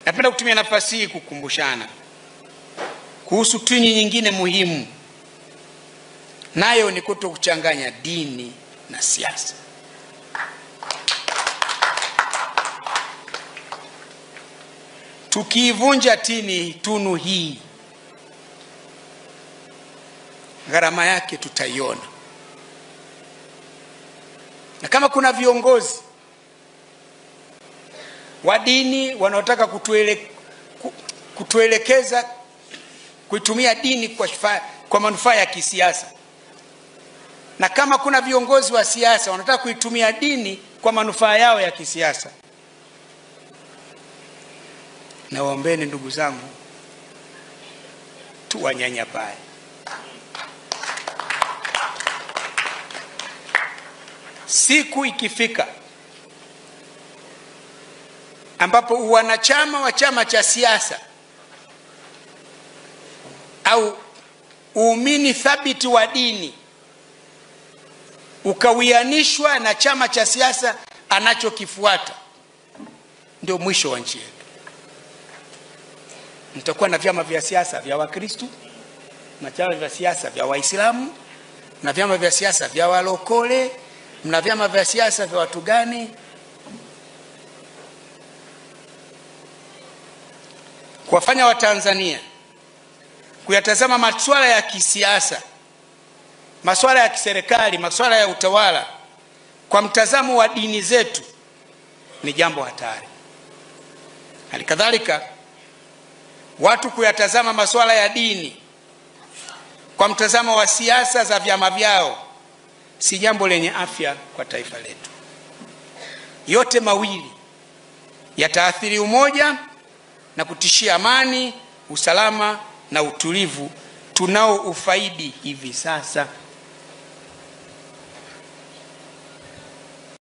Napenda kutumia nafasi hii kukumbushana kuhusu tini nyingine muhimu, nayo ni kutokuchanganya dini na siasa. Tukiivunja tunu hii, gharama yake tutaiona. Na kama kuna viongozi wa dini wanaotaka kutuelekeza kuitumia dini kwa manufaa ya kisiasa, na kama kuna viongozi wa siasa wanataka kuitumia dini kwa manufaa yao ya kisiasa, na waombeni ndugu zangu, tuwanyanyapae. Siku ikifika ambapo wanachama wa chama cha siasa au uumini thabiti wa dini ukawianishwa na chama cha siasa anachokifuata, ndio mwisho wa nchi yetu. Mtakuwa na vyama vya siasa vya Wakristo, na vyama vya siasa vya Waislamu, na vyama vya siasa vya walokole, na vyama vya siasa vya watu gani? Kuwafanya Watanzania kuyatazama masuala ya kisiasa, masuala ya kiserikali, masuala ya utawala kwa mtazamo wa dini zetu ni jambo hatari. Halikadhalika, watu kuyatazama masuala ya dini kwa mtazamo wa siasa za vyama vyao si jambo lenye afya kwa taifa letu. Yote mawili yataathiri umoja na kutishia amani, usalama na utulivu tunao ufaidi hivi sasa.